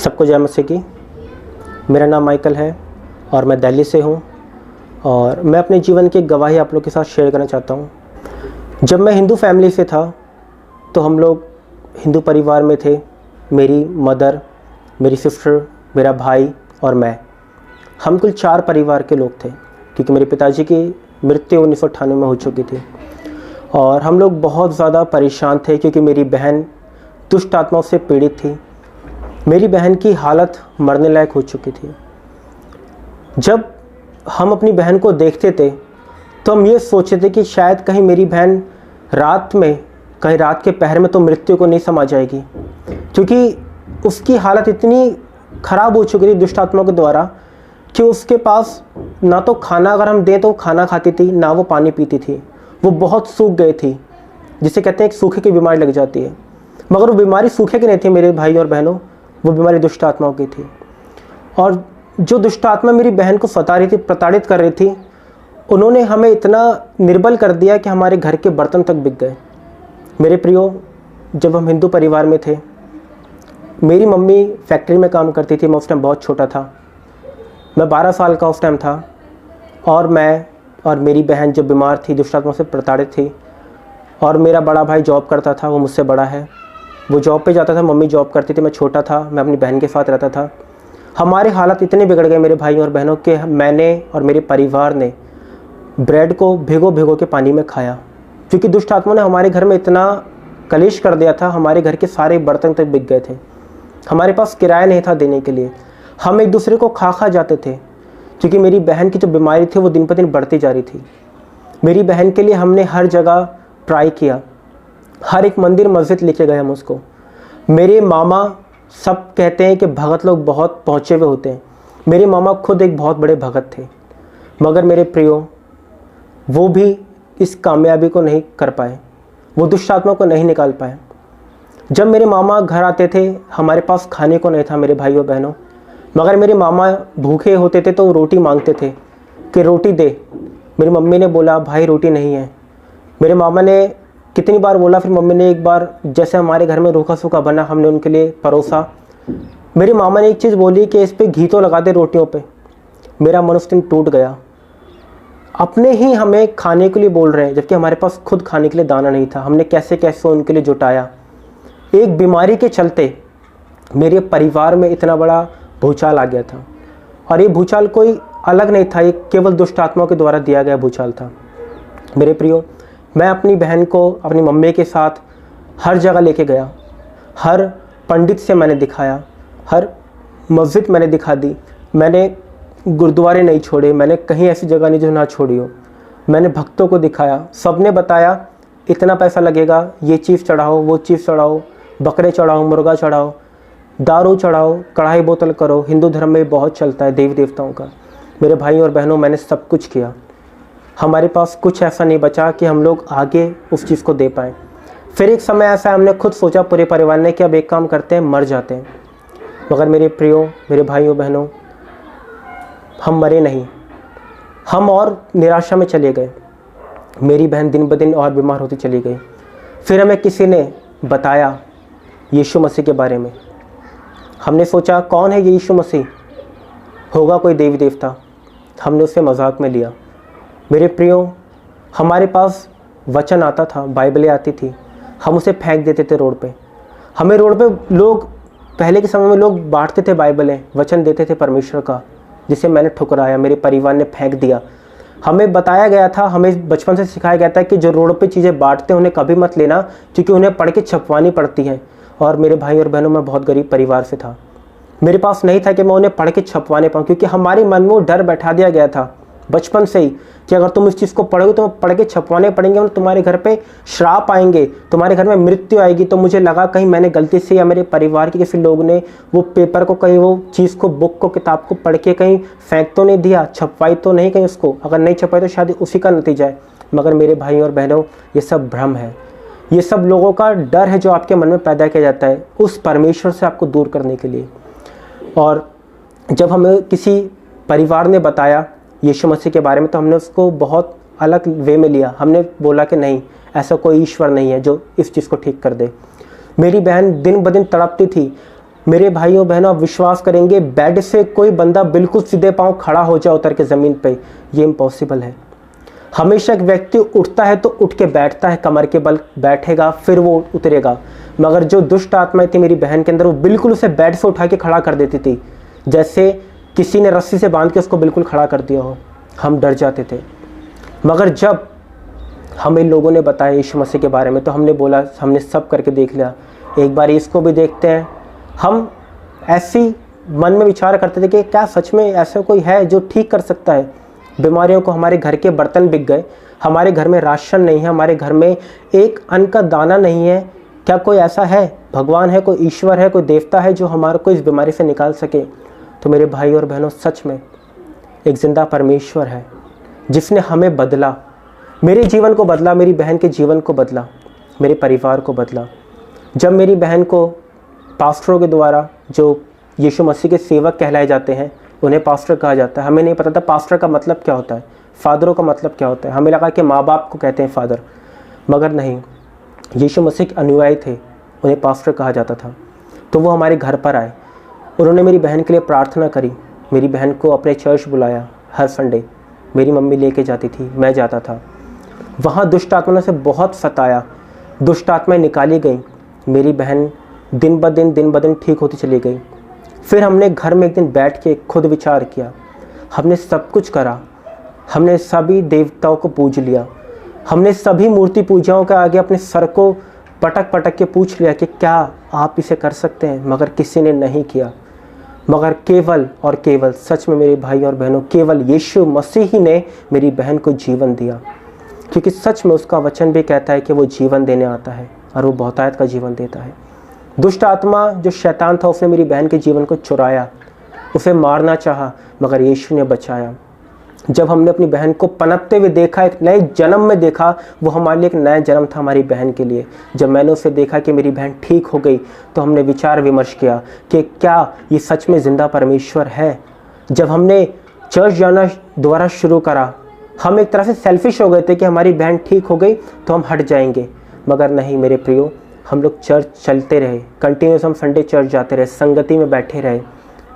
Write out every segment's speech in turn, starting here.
सबको जय मसीह की। मेरा नाम माइकल है और मैं दिल्ली से हूँ और मैं अपने जीवन की गवाही आप लोग के साथ शेयर करना चाहता हूँ। जब मैं हिंदू फैमिली से था तो हम लोग हिंदू परिवार में थे। मेरी मदर, मेरी सिस्टर, मेरा भाई और मैं। हम कुल 4 परिवार के लोग थे क्योंकि मेरे पिताजी की मृत्यु 1998 में हो चुकी थी और हम लोग बहुत ज़्यादा परेशान थे क्योंकि मेरी बहन दुष्ट आत्माओं से पीड़ित थी। मेरी बहन की हालत मरने लायक हो चुकी थी। जब हम अपनी बहन को देखते थे तो हम ये सोचते थे कि शायद कहीं मेरी बहन रात के पहर में तो मृत्यु को नहीं समा जाएगी, क्योंकि उसकी हालत इतनी ख़राब हो चुकी थी दुष्ट आत्माओं के द्वारा कि उसके पास ना तो खाना अगर हम दें तो खाना खाती थी, ना वो पानी पीती थी। वो बहुत सूख गई थी, जिसे कहते हैं एक सूखे की बीमारी लग जाती है। मगर वो बीमारी सूखे की नहीं थी मेरे भाई और बहनों, वो बीमारी दुष्ट आत्माओं की थी। और जो दुष्ट आत्मा मेरी बहन को सता रही थी, प्रताड़ित कर रही थी, उन्होंने हमें इतना निर्बल कर दिया कि हमारे घर के बर्तन तक बिक गए। मेरे प्रियो, जब हम हिंदू परिवार में थे, मेरी मम्मी फैक्ट्री में काम करती थी। मैं उस टाइम बहुत छोटा था, मैं 12 साल का उस टाइम था। और मैं और मेरी बहन जो बीमार थी, दुष्ट आत्मा से प्रताड़ित थी, और मेरा बड़ा भाई जॉब करता था, वो मुझसे बड़ा है, वो जॉब पे जाता था, मम्मी जॉब करती थी, मैं छोटा था, मैं अपनी बहन के साथ रहता था। हमारे हालत इतने बिगड़ गए मेरे भाई और बहनों के, मैंने और मेरे परिवार ने ब्रेड को भिगो के पानी में खाया, क्योंकि दुष्ट आत्मा ने हमारे घर में इतना कलेश कर दिया था। हमारे घर के सारे बर्तन तक बिक गए थे, हमारे पास किराया नहीं था देने के लिए। हम एक दूसरे को खा जाते थे, क्योंकि मेरी बहन की जो बीमारी थी वो दिन पर दिन बढ़ती जा रही थी। मेरी बहन के लिए हमने हर जगह ट्राई किया, हर एक मंदिर मस्जिद लेके गए हम उसको। मेरे मामा सब कहते हैं कि भगत लोग बहुत पहुँचे हुए होते हैं। मेरे मामा खुद एक बहुत बड़े भगत थे, मगर मेरे प्रियो, वो भी इस कामयाबी को नहीं कर पाए, वो दुष्ट आत्मा को नहीं निकाल पाए। जब मेरे मामा घर आते थे, हमारे पास खाने को नहीं था मेरे भाइयों बहनों, मगर मेरे मामा भूखे होते थे तो वो रोटी मांगते थे कि रोटी दे। मेरी मम्मी ने बोला भाई रोटी नहीं है। मेरे मामा ने कितनी बार बोला, फिर मम्मी ने एक बार जैसे हमारे घर में रूखा सूखा बना, हमने उनके लिए परोसा। मेरे मामा ने एक चीज़ बोली कि इस पे घी तो लगा दे रोटियों पे। मेरा मन उस दिन टूट गया। अपने ही हमें खाने के लिए बोल रहे हैं, जबकि हमारे पास खुद खाने के लिए दाना नहीं था। हमने कैसे कैसे उनके लिए जुटाया। एक बीमारी के चलते मेरे परिवार में इतना बड़ा भूचाल आ गया था, और ये भूचाल कोई अलग नहीं था, ये केवल दुष्ट आत्माओं के द्वारा दिया गया भूचाल था। मेरे प्रियो, मैं अपनी बहन को अपनी मम्मी के साथ हर जगह लेके गया, हर पंडित से मैंने दिखाया, हर मस्जिद मैंने दिखा दी, मैंने गुरुद्वारे नहीं छोड़े, मैंने कहीं ऐसी जगह नहीं जो ना छोड़ी हो। मैंने भक्तों को दिखाया, सबने बताया इतना पैसा लगेगा, ये चीज़ चढ़ाओ, वो चीज़ चढ़ाओ, बकरे चढ़ाओ, मुर्गा चढ़ाओ, दारू चढ़ाओ, कढ़ाई बोतल करो। हिंदू धर्म में बहुत चलता है देवी देवताओं का। मेरे भाई और बहनों, मैंने सब कुछ किया, हमारे पास कुछ ऐसा नहीं बचा कि हम लोग आगे उस चीज़ को दे पाएँ। फिर एक समय ऐसा हमने खुद सोचा पूरे परिवार ने कि अब एक काम करते हैं, मर जाते हैं। मगर मेरे प्रियो, मेरे भाइयों बहनों, हम मरे नहीं, हम और निराशा में चले गए। मेरी बहन दिन ब दिन और बीमार होती चली गई। फिर हमें किसी ने बताया यीशु मसीह के बारे में। हमने सोचा कौन है ये यीशु मसीह, होगा कोई देवी देवता। हमने उसे मजाक में लिया। मेरे प्रियो, हमारे पास वचन आता था, बाइबलें आती थी, हम उसे फेंक देते थे रोड पे। हमें रोड पे लोग, पहले के समय में लोग बांटते थे बाइबलें, वचन देते थे परमेश्वर का, जिसे मैंने ठुकराया, मेरे परिवार ने फेंक दिया। हमें बताया गया था, हमें बचपन से सिखाया गया था कि जो रोड पे चीज़ें बांटते हैं उन्हें कभी मत लेना, क्योंकि उन्हें पढ़ के छपवानी पड़ती है। और मेरे भाई और बहनों, मैं बहुत गरीब परिवार से था, मेरे पास नहीं था कि मैं उन्हें पढ़ के छपवाने पाऊँ, क्योंकि हमारे मन में वो डर बैठा दिया गया था बचपन से ही कि अगर तुम इस चीज़ को पढ़ोगे तो पढ़ के छपवाने पड़ेंगे और तुम्हारे घर पे श्राप आएंगे, तुम्हारे घर में मृत्यु आएगी। तो मुझे लगा कहीं मैंने गलती से या मेरे परिवार के किसी लोग ने वो पेपर को, कहीं वो चीज़ को, बुक को, किताब को पढ़ के कहीं फेंक तो नहीं दिया, छपवाई तो नहीं कहीं उसको। अगर नहीं छपाई तो शायद उसी का नतीजा है। मगर मेरे भाई और बहनों, ये सब भ्रम है, ये सब लोगों का डर है जो आपके मन में पैदा किया जाता है उस परमेश्वर से आपको दूर करने के लिए। और जब हमें किसी परिवार ने बताया यीशु मसीह के बारे में, तो हमने उसको बहुत अलग वे में लिया। हमने बोला कि नहीं, ऐसा कोई ईश्वर नहीं है जो इस चीज़ को ठीक कर दे। मेरी बहन दिन ब दिन तड़पती थी। मेरे भाइयों बहनों, आप विश्वास करेंगे, बेड से कोई बंदा बिल्कुल सीधे पांव खड़ा हो जाए उतर के ज़मीन पे, ये इम्पॉसिबल है। हमेशा एक व्यक्ति उठता है तो उठ के बैठता है, कमर के बल बैठेगा, फिर वो उतरेगा। मगर जो दुष्ट आत्माएं थी मेरी बहन के अंदर, वो बिल्कुल उसे बेड से उठा के खड़ा कर देती थी, जैसे किसी ने रस्सी से बांध के उसको बिल्कुल खड़ा कर दिया हो। हम डर जाते थे। मगर जब हमें लोगों ने बताया यीशु मसीह के बारे में, तो हमने बोला, हमने सब करके देख लिया, एक बार इसको भी देखते हैं। हम ऐसी मन में विचार करते थे कि क्या सच में ऐसा कोई है जो ठीक कर सकता है बीमारियों को। हमारे घर के बर्तन बिक गए, हमारे घर में राशन नहीं है, हमारे घर में एक अन्न का दाना नहीं है। क्या कोई ऐसा है, भगवान है, कोई ईश्वर है, कोई देवता है जो हमारे को इस बीमारी से निकाल सके? तो मेरे भाई और बहनों, सच में एक जिंदा परमेश्वर है जिसने हमें बदला, मेरे जीवन को बदला, मेरी बहन के जीवन को बदला, मेरे परिवार को बदला। जब मेरी बहन को पास्टरों के द्वारा, जो यीशु मसीह के सेवक कहलाए जाते हैं, उन्हें पास्टर कहा जाता है। हमें नहीं पता था पास्टर का मतलब क्या होता है, फादरों का मतलब क्या होता है। हमें लगा कि माँ बाप को कहते हैं फादर, मगर नहीं, यीशु मसीह के अनुयायी थे, उन्हें पास्टर कहा जाता था। तो वो हमारे घर पर आए, उन्होंने मेरी बहन के लिए प्रार्थना करी, मेरी बहन को अपने चर्च बुलाया। हर संडे मेरी मम्मी लेके जाती थी, मैं जाता था। वहाँ दुष्ट आत्मा ने उसे बहुत सताया, दुष्ट आत्माएं निकाली गई। मेरी बहन दिन ब दिन ठीक होती चली गई। फिर हमने घर में एक दिन बैठ के खुद विचार किया, हमने सब कुछ करा, हमने सभी देवताओं को पूज लिया, हमने सभी मूर्ति पूजाओं के आगे अपने सर को पटक पटक के पूछ लिया कि क्या आप इसे कर सकते हैं, मगर किसी ने नहीं किया। मगर केवल और केवल, सच में मेरे भाई और बहनों, केवल यीशु मसीह ही ने मेरी बहन को जीवन दिया, क्योंकि सच में उसका वचन भी कहता है कि वो जीवन देने आता है और वो बहुतायत का जीवन देता है। दुष्ट आत्मा जो शैतान था, उसने मेरी बहन के जीवन को चुराया, उसे मारना चाहा, मगर यीशु ने बचाया। जब हमने अपनी बहन को पनपते हुए देखा, एक नए जन्म में देखा, वो हमारे लिए एक नया जन्म था हमारी बहन के लिए। जब मैंने उसे देखा कि मेरी बहन ठीक हो गई, तो हमने विचार विमर्श किया कि क्या ये सच में जिंदा परमेश्वर है। जब हमने चर्च जाना दोबारा शुरू करा, हम एक तरह से सेल्फिश हो गए थे कि हमारी बहन ठीक हो गई तो हम हट जाएंगे, मगर नहीं मेरे प्रियो, हम लोग चर्च चलते रहे, कंटिन्यूस हम संडे चर्च जाते रहे, संगति में बैठे रहे,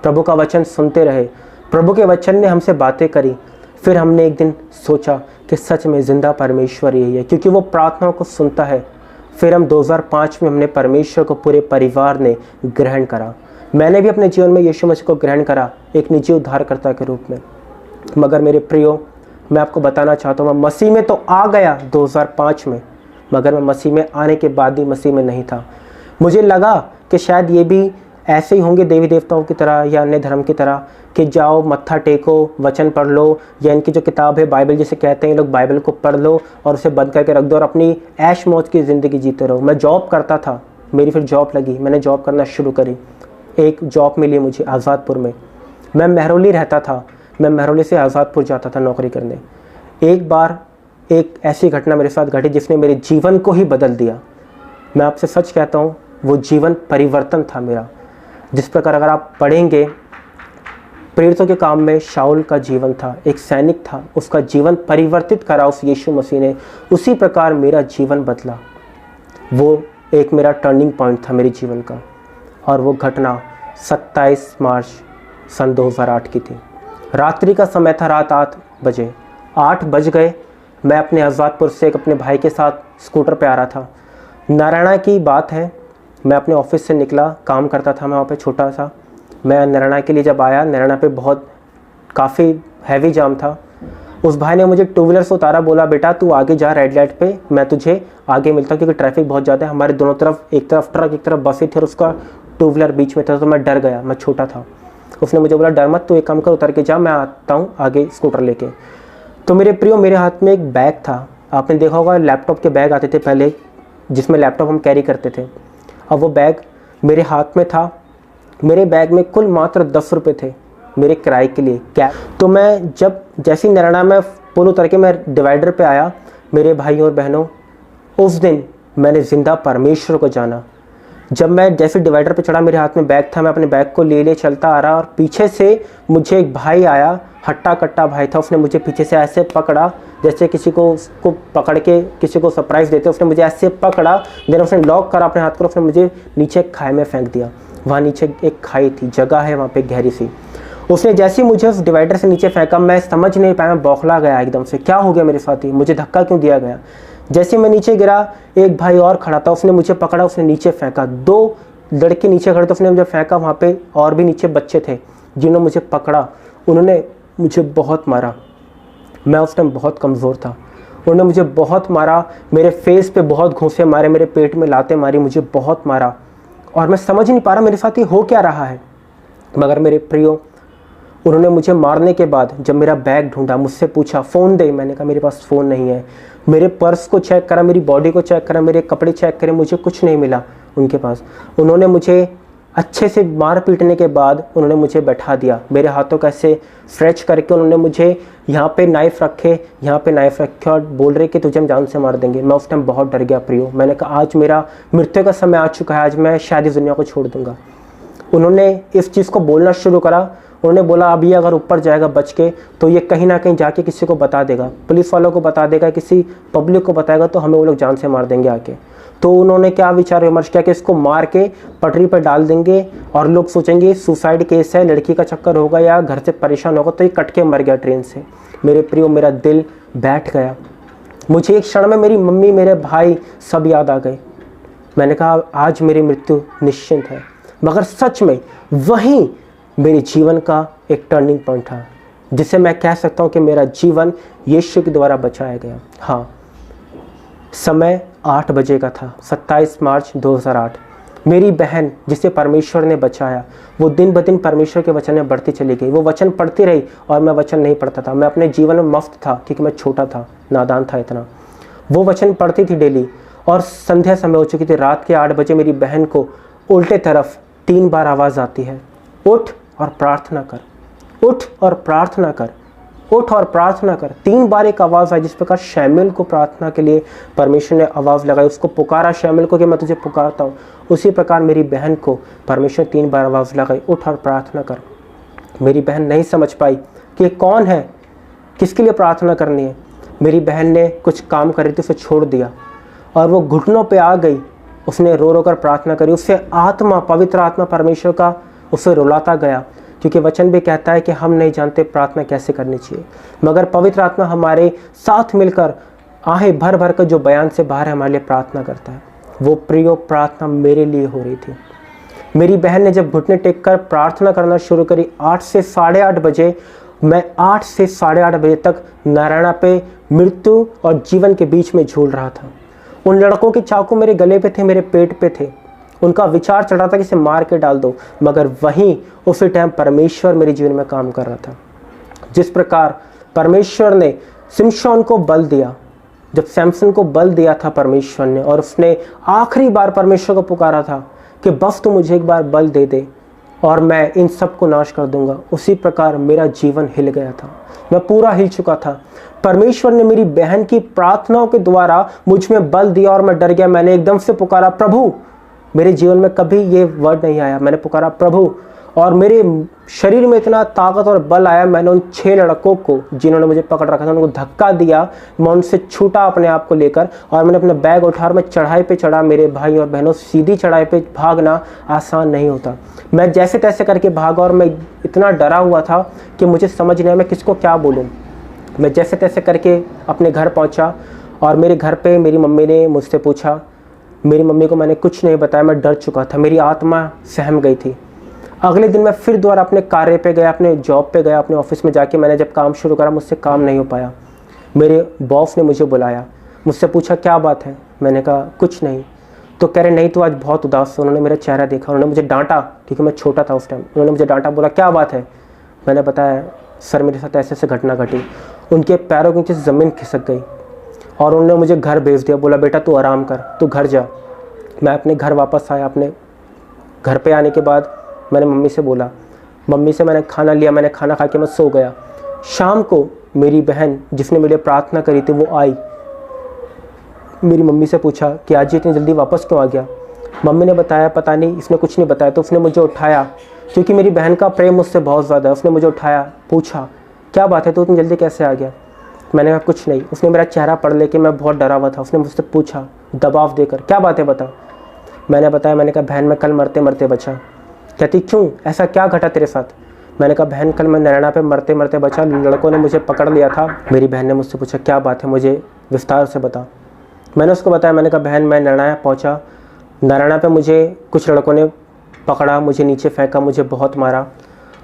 प्रभु का वचन सुनते रहे, प्रभु के वचन ने हमसे बातें करी। फिर हमने एक दिन सोचा कि सच में जिंदा परमेश्वर यही है, क्योंकि वो प्रार्थनाओं को सुनता है। फिर हम 2005 में हमने परमेश्वर को पूरे परिवार ने ग्रहण करा। मैंने भी अपने जीवन में यीशु मसीह को ग्रहण करा एक निजी उद्धारकर्ता के रूप में। मगर मेरे प्रियो, मैं आपको बताना चाहता हूँ, मैं मसीह में तो आ गया 2005 में, मगर मैं मसीह में आने के बाद भी मसीह में नहीं था। मुझे लगा कि शायद ये भी ऐसे ही होंगे देवी देवताओं की तरह या अन्य धर्म की तरह, कि जाओ मत्था टेको, वचन पढ़ लो, या इनकी जो किताब है बाइबल जिसे कहते हैं, लोग बाइबल को पढ़ लो और उसे बंद करके रख दो और अपनी ऐश मौज की ज़िंदगी जीते रहो। मैं जॉब करता था, मेरी फिर जॉब लगी, मैंने जॉब करना शुरू करी। एक जॉब मिली मुझे आज़ादपुर में। मैं महरौली रहता था, मैं महरौली से आज़ादपुर जाता था नौकरी करने। एक बार एक ऐसी घटना मेरे साथ घटी जिसने मेरे जीवन को ही बदल दिया। मैं आपसे सच कहता हूँ, वो जीवन परिवर्तन था मेरा। जिस प्रकार अगर आप पढ़ेंगे प्रेरितों के काम में, शाऊल का जीवन था, एक सैनिक था, उसका जीवन परिवर्तित करा उस यीशु मसीह ने, उसी प्रकार मेरा जीवन बदला। वो एक मेरा टर्निंग पॉइंट था मेरे जीवन का। और वो घटना 27 मार्च सन 2008 की थी। रात्रि का समय था, रात 8 बजे, 8 बज गए। मैं अपने आज़ादपुर से एक अपने भाई के साथ स्कूटर पे आ रहा था। नारायणा की बात है, मैं अपने ऑफिस से निकला, काम करता था मैं वहाँ पे छोटा सा। मैं नारायणा के लिए जब आया, नारायणा पे बहुत काफ़ी हैवी जाम था। उस भाई ने मुझे टू व्हीलर से उतारा, बोला बेटा तू आगे जा रेड लाइट पे, मैं तुझे आगे मिलता हूँ, क्योंकि ट्रैफिक बहुत ज़्यादा है। हमारे दोनों तरफ, एक तरफ ट्रक एक तरफ बसें थी और उसका टू व्हीलर बीच में था। तो मैं डर गया, मैं छोटा था। उसने मुझे बोला डर मत, तू एक काम कर, उतर के जा, मैं आता हूँ आगे स्कूटर लेके। तो मेरे प्रियो, मेरे हाथ में एक बैग था। आपने देखा होगा लैपटॉप के बैग आते थे पहले, जिसमें लैपटॉप हम कैरी करते थे। अब वो बैग मेरे हाथ में था। मेरे बैग में कुल मात्र 10 रुपये थे मेरे किराए के लिए, कैब। तो मैं जब जैसे ही नारायणा में पुल उतर के मैं डिवाइडर पे आया, मेरे भाइयों और बहनों, उस दिन मैंने जिंदा परमेश्वर को जाना। जब मैं जैसे डिवाइडर पे चढ़ा, मेरे हाथ में बैग था, मैं अपने बैग को ले चलता आ रहा, और पीछे से मुझे एक भाई आया, हट्टा कट्टा भाई था। उसने मुझे पीछे से ऐसे पकड़ा, जैसे किसी को उसको पकड़ के किसी को सरप्राइज़ देते। उसने मुझे ऐसे पकड़ा, देन उसने लॉक करा अपने हाथ को, उसने मुझे नीचे खाई में फेंक दिया। वहाँ नीचे एक खाई थी, जगह है वहाँ पे गहरी सी। उसने जैसे ही मुझे उस डिवाइडर से नीचे फेंका, मैं समझ नहीं पाया, मैं बौखला गया एकदम से, क्या हो गया मेरे साथ, ही मुझे धक्का क्यों दिया गया। जैसे मैं नीचे गिरा, एक भाई और खड़ा था, उसने मुझे पकड़ा, उसने नीचे फेंका। 2 लड़के नीचे खड़े थे, उसने मुझे फेंका, वहाँ पे और भी नीचे बच्चे थे जिन्होंने मुझे पकड़ा। उन्होंने मुझे बहुत मारा, मैं उस टाइम बहुत कमज़ोर था। उन्होंने मुझे बहुत मारा, मेरे फेस पे बहुत घूंसे मारे, मेरे पेट में लातें मारी, मुझे बहुत मारा, और मैं समझ नहीं पा रहा मेरे साथ ये हो क्या रहा है। मगर मेरे प्रियो, उन्होंने मुझे मारने के बाद जब मेरा बैग ढूंढा, मुझसे पूछा फ़ोन दे, मैंने कहा मेरे पास फ़ोन नहीं है। मेरे पर्स को चेक करा, मेरी बॉडी को चेक करा, मेरे कपड़े चेक करे, मुझे कुछ नहीं मिला उनके पास। उन्होंने मुझे अच्छे से मार पीटने के बाद उन्होंने मुझे बैठा दिया, मेरे हाथों को ऐसे स्ट्रेच करके उन्होंने मुझे यहाँ पे नाइफ़ रखे, यहाँ पे नाइफ़ रखे, और बोल रहे कि तुझे हम जान से मार देंगे। मैं उस टाइम बहुत डर गया प्रियो, मैंने कहा आज मेरा मृत्यु का समय आ चुका है, आज मैं शायद इस दुनिया को छोड़ दूंगा। उन्होंने इस चीज़ को बोलना शुरू करा, उन्होंने बोला अब ये अगर ऊपर जाएगा बच के तो ये कहीं ना कहीं जाके किसी को बता देगा, पुलिस वालों को बता देगा, किसी पब्लिक को बताएगा, तो हमें वो लोग जान से मार देंगे आके। तो उन्होंने क्या विचार विमर्श किया कि इसको मार के पटरी पर डाल देंगे और लोग सोचेंगे सुसाइड केस है, लड़की का चक्कर होगा या घर से परेशान होगा, तो ये कट के मर गया ट्रेन से। मेरे प्रियो, मेरा दिल बैठ गया। मुझे एक क्षण में मेरी मम्मी, मेरे भाई सब याद आ गए। मैंने कहा आज मेरी मृत्यु निश्चिंत है। मगर सच में वहीं मेरे जीवन का एक टर्निंग पॉइंट था, जिसे मैं कह सकता हूँ कि मेरा जीवन यीशु के द्वारा बचाया गया। हाँ, समय 8 बजे का था, 27 मार्च 2008। मेरी बहन जिसे परमेश्वर ने बचाया, वो दिन ब दिन परमेश्वर के वचन में बढ़ती चली गई। वो वचन पढ़ती रही और मैं वचन नहीं पढ़ता था। मैं अपने जीवन में मस्त था क्योंकि मैं छोटा था, नादान था इतना। वो वचन पढ़ती थी डेली, और संध्या समय हो चुकी थी। रात के 8 बजे मेरी बहन को उल्टे तरफ 3 बार आवाज़ आती है, उठ और प्रार्थना कर, उठ और प्रार्थना कर, उठ और प्रार्थना कर। 3 बार एक आवाज़ आई। जिस प्रकार शैमुएल को प्रार्थना के लिए परमेश्वर ने आवाज़ लगाई, उसको पुकारा शैमुएल को कि मैं तुझे पुकारता हूँ, उसी प्रकार मेरी बहन को परमेश्वर 3 बार आवाज़ लगाई, उठ और प्रार्थना कर। मेरी बहन नहीं समझ पाई कि कौन है, किसके लिए प्रार्थना करनी है। मेरी बहन ने कुछ काम कर रही थी, उसे छोड़ दिया और वो घुटनों पे आ गई। उसने रो रो कर प्रार्थना करी। उससे आत्मा, पवित्र आत्मा परमेश्वर का उसे रुलाता गया, क्योंकि वचन भी कहता है कि हम नहीं जानते प्रार्थना कैसे करनी चाहिए, मगर पवित्र आत्मा हमारे साथ मिलकर आहें भर भर कर जो बयान से बाहर है हमारे लिए प्रार्थना करता है। वो प्रियो प्रार्थना मेरे लिए हो रही थी। मेरी बहन ने जब घुटने टेक कर प्रार्थना करना शुरू करी, 8 से 8:30 बजे, मैं 8 से 8:30 बजे तक नारायणा पे मृत्यु और जीवन के बीच में झूल रहा था। उन लड़कों के चाकू मेरे गले पे थे, मेरे पेट पे थे। उनका विचार चढ़ रहा था कि इसे मार के डाल दो, मगर वहीं उसी टाइम परमेश्वर मेरे जीवन में काम कर रहा था। जिस प्रकार परमेश्वर ने सिमशोन को बल दिया, जब सैमसन को बल दिया था परमेश्वर ने, और उसने आखिरी बार परमेश्वर को पुकारा था कि बस तू मुझे एक बार बल दे दे और मैं इन सब को नाश कर दूंगा, उसी प्रकार मेरा जीवन हिल गया था। मैं पूरा हिल चुका था। परमेश्वर ने मेरी बहन की प्रार्थनाओं के द्वारा मुझ में बल दिया और मैं डर गया। मैंने एकदम से पुकारा प्रभु। मेरे जीवन में कभी ये वर्ड नहीं आया, मैंने पुकारा प्रभु, और मेरे शरीर में इतना ताकत और बल आया। मैंने उन 6 लड़कों को जिन्होंने मुझे पकड़ रखा था, उनको धक्का दिया। मैं उनसे छूटा अपने आप को लेकर, और मैंने अपना बैग उठा और मैं चढ़ाई पे चढ़ा। मेरे भाई और बहनों, सीधी चढ़ाई पे भागना आसान नहीं होता। मैं जैसे तैसे करके भागा और मैं इतना डरा हुआ था कि मुझे समझ नहीं आया मैं किसको क्या बोलूँ। मैं जैसे तैसे करके अपने घर पहुँचा, और मेरे घर पर मेरी मम्मी ने मुझसे पूछा। मेरी मम्मी को मैंने कुछ नहीं बताया, मैं डर चुका था, मेरी आत्मा सहम गई थी। अगले दिन मैं फिर दोबारा अपने कार्य पे गया, अपने जॉब पे गया, अपने ऑफिस में जाके मैंने जब काम शुरू करा, मुझसे काम नहीं हो पाया। मेरे बॉस ने मुझे बुलाया, मुझसे पूछा क्या बात है। मैंने कहा कुछ नहीं। तो कह रहे नहीं तो आज बहुत उदास है। उन्होंने मेरा चेहरा देखा, उन्होंने मुझे डांटा क्योंकि मैं छोटा था उस टाइम। उन्होंने मुझे डांटा, बोला क्या बात है। मैंने बताया सर मेरे साथ ऐसे ऐसे घटना घटी। उनके पैरों के नीचे ज़मीन खिसक गई और उन्होंने मुझे घर भेज दिया। बोला बेटा तू आराम कर, तू घर जा। मैं अपने घर वापस आया। अपने घर पे आने के बाद मैंने मम्मी से बोला, मम्मी से मैंने खाना लिया, मैंने खाना खा के मैं सो गया। शाम को मेरी बहन जिसने मेरे लिए प्रार्थना करी थी वो आई। मेरी मम्मी से पूछा कि आज ये इतनी जल्दी वापस क्यों आ गया। मम्मी ने बताया पता नहीं, इसने कुछ नहीं बताया। तो उसने मुझे उठाया, क्योंकि मेरी बहन का प्रेम मुझसे बहुत ज़्यादा है। उसने मुझे उठाया, पूछा क्या बात है, तो इतनी जल्दी कैसे आ गया। मैंने कहा कुछ नहीं। उसने मेरा चेहरा पढ़ लेके, मैं बहुत डरा हुआ था, उसने मुझसे पूछा दबाव देकर क्या बात है बता। मैंने बताया, मैंने कहा बहन मैं कल मरते मरते बचा। कहती क्यों, ऐसा क्या घटा तेरे साथ? मैंने कहा बहन कल मैं नैना पे मरते मरते बचा, लड़कों ने मुझे पकड़ लिया था। मेरी बहन ने मुझसे पूछा क्या बात है, मुझे विस्तार से बता। मैंने उसको बताया, मैंने कहा बहन मैं नैना पहुँचा, नैना पे मुझे कुछ लड़कों ने पकड़ा, मुझे नीचे फेंका, मुझे बहुत मारा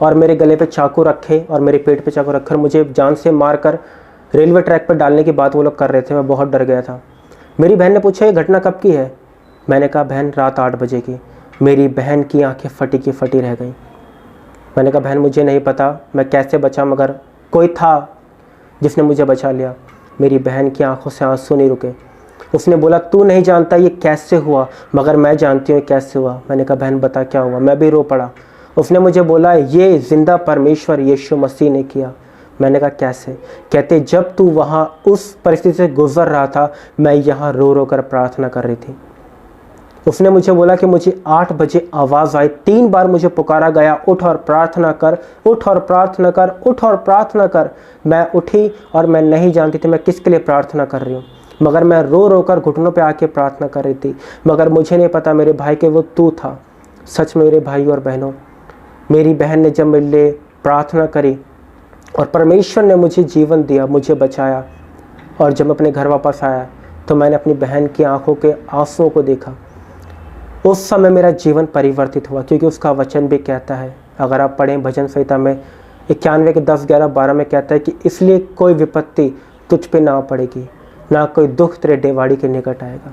और मेरे गले पे चाकू रखे और मेरे पेट पे चाकू रखकर मुझे जान से मार कर रेलवे ट्रैक पर डालने की बात वो लोग कर रहे थे। मैं बहुत डर गया था। मेरी बहन ने पूछा ये घटना कब की है? मैंने कहा बहन रात 8 बजे की। मेरी बहन की आंखें फटी की फटी रह गई। मैंने कहा बहन मुझे नहीं पता मैं कैसे बचा, मगर कोई था जिसने मुझे बचा लिया। मेरी बहन की आंखों से आंसू नहीं रुके। उसने बोला तू नहीं जानता ये कैसे हुआ, मगर मैं जानती हूँ कैसे हुआ। मैंने कहा बहन बता क्या हुआ। मैं भी रो पड़ा। उसने मुझे बोला ये जिंदा परमेश्वर यीशु मसीह ने किया। मैंने कहा कैसे? कहते जब तू वहाँ उस परिस्थिति से गुजर रहा था, मैं यहाँ रो रो कर प्रार्थना कर रही थी। उसने मुझे बोला कि मुझे 8 बजे आवाज़ आई, 3 बार मुझे पुकारा गया, उठ और प्रार्थना कर, उठ और प्रार्थना कर, उठ और प्रार्थना कर। मैं उठी और मैं नहीं जानती थी मैं किसके लिए प्रार्थना कर रही हूँ, मगर मैं रो रो कर घुटनों पे आके प्रार्थना कर रही थी। मगर मुझे नहीं पता मेरे भाई के वो तू था। सच में मेरे भाई और बहनों, मेरी बहन ने जब मेरे लिए प्रार्थना करी और परमेश्वर ने मुझे जीवन दिया, मुझे बचाया, और जब मैं अपने घर वापस आया तो मैंने अपनी बहन की आंखों के आंसुओं को देखा। उस समय मेरा जीवन परिवर्तित हुआ, क्योंकि उसका वचन भी कहता है, अगर आप पढ़ें भजन संहिता में 91 के 10, 11, 12 में कहता है कि इसलिए कोई विपत्ति तुझ पे ना पड़ेगी, ना कोई दुख तेरे डेवाड़ी के निकट आएगा,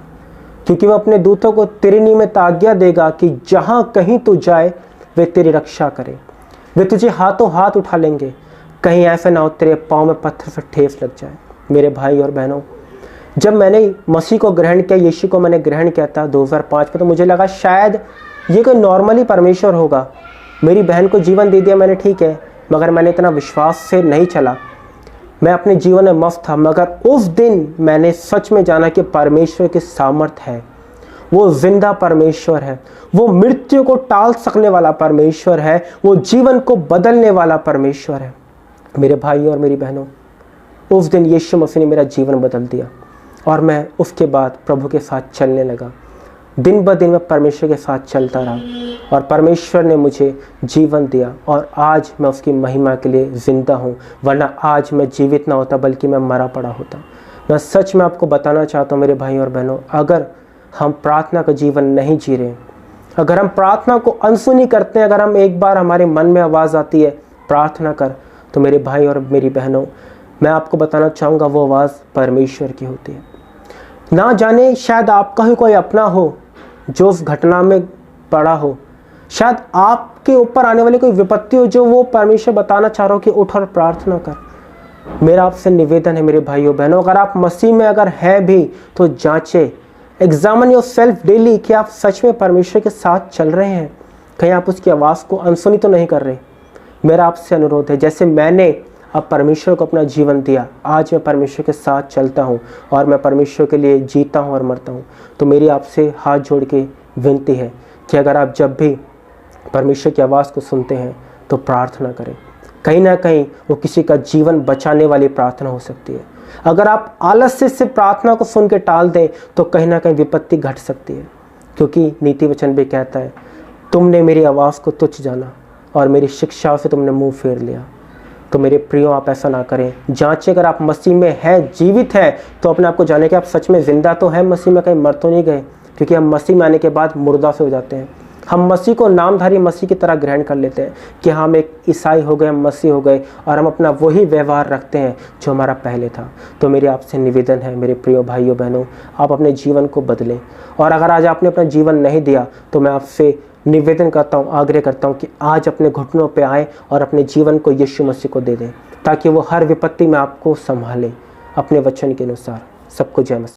क्योंकि वह अपने दूतों को तेरी निमित्त आज्ञा देगा कि जहाँ कहीं तू जाए वे तेरी रक्षा करें। वे तुझे हाथों हाथ उठा लेंगे, कहीं ऐसा ना हो तेरे पाँव में पत्थर से ठेस लग जाए। मेरे भाई और बहनों, जब मैंने मसीह को ग्रहण किया, यीशु को मैंने ग्रहण किया था 2005 में, तो मुझे लगा शायद ये कोई नॉर्मली परमेश्वर होगा। मेरी बहन को जीवन दे दिया मैंने, ठीक है, मगर मैंने इतना विश्वास से नहीं चला। मैं अपने जीवन में मस्त था, मगर उस दिन मैंने सच में जाना कि परमेश्वर की सामर्थ है। वो जिंदा परमेश्वर है, वो मृत्यु को टाल सकने वाला परमेश्वर है, वो जीवन को बदलने वाला परमेश्वर है। मेरे भाई और मेरी बहनों, उस दिन यीशु मसीह ने मेरा जीवन बदल दिया और मैं उसके बाद प्रभु के साथ चलने लगा। दिन ब दिन मैं परमेश्वर के साथ चलता रहा और परमेश्वर ने मुझे जीवन दिया, और आज मैं उसकी महिमा के लिए ज़िंदा हूँ, वरना आज मैं जीवित ना होता बल्कि मैं मरा पड़ा होता। मैं सच में आपको बताना चाहता हूँ मेरे भाई और बहनों, अगर हम प्रार्थना का जीवन नहीं जी रहे, अगर हम प्रार्थना को अनसुनी करते हैं, अगर हम एक बार हमारे मन में आवाज़ आती है प्रार्थना कर, तो मेरे भाई और मेरी बहनों, मैं आपको बताना चाहूँगा वो आवाज़ परमेश्वर की होती है। ना जाने शायद आपका ही कोई अपना हो जो उस घटना में पड़ा हो, शायद आपके ऊपर आने वाली कोई विपत्ति हो जो वो परमेश्वर बताना चाह रहा हो कि उठ और प्रार्थना कर। मेरा आपसे निवेदन है मेरे भाइयों बहनों, अगर आप मसीह में अगर है भी तो जांचे, एग्जामिन योर सेल्फ डेली कि आप सच में परमेश्वर के साथ चल रहे हैं, कहीं आप उसकी आवाज़ को अनसुनी तो नहीं कर रहे। मेरा आपसे अनुरोध है, जैसे मैंने अब परमेश्वर को अपना जीवन दिया, आज मैं परमेश्वर के साथ चलता हूँ और मैं परमेश्वर के लिए जीता हूँ और मरता हूँ, तो मेरी आपसे हाथ जोड़ के विनती है कि अगर आप जब भी परमेश्वर की आवाज़ को सुनते हैं तो प्रार्थना करें। कहीं ना कहीं वो किसी का जीवन बचाने वाली प्रार्थना हो सकती है। अगर आप आलस्य से प्रार्थना को सुन के टाल दें तो कहीं ना कहीं विपत्ति घट सकती है, क्योंकि नीति वचन भी कहता है तुमने मेरी आवाज़ को तुच्छ जाना और मेरी शिक्षाओं से तुमने मुंह फेर लिया। तो मेरे प्रियो, आप ऐसा ना करें। जांचें, अगर आप मसीह में हैं, जीवित हैं, तो अपने आप को जाने कि आप सच में जिंदा तो हैं मसीह में, कहीं मर तो नहीं गए, क्योंकि हम मसीह में आने के बाद मुर्दा से हो जाते हैं। हम मसीह को नामधारी मसीह की तरह ग्रहण कर लेते हैं कि हम एक ईसाई हो गए, हम मसीह हो गए, और हम अपना वही व्यवहार रखते हैं जो हमारा पहले था। तो मेरी आपसे निवेदन है मेरे प्रिय भाइयों बहनों, आप अपने जीवन को बदलें। और अगर आज आपने अपना जीवन नहीं दिया तो मैं आपसे निवेदन करता हूँ, आग्रह करता हूँ कि आज अपने घुटनों पे आए और अपने जीवन को यीशु मसीह को दे दें, ताकि वो हर विपत्ति में आपको संभाले अपने वचन के अनुसार। सबको जय मसीह।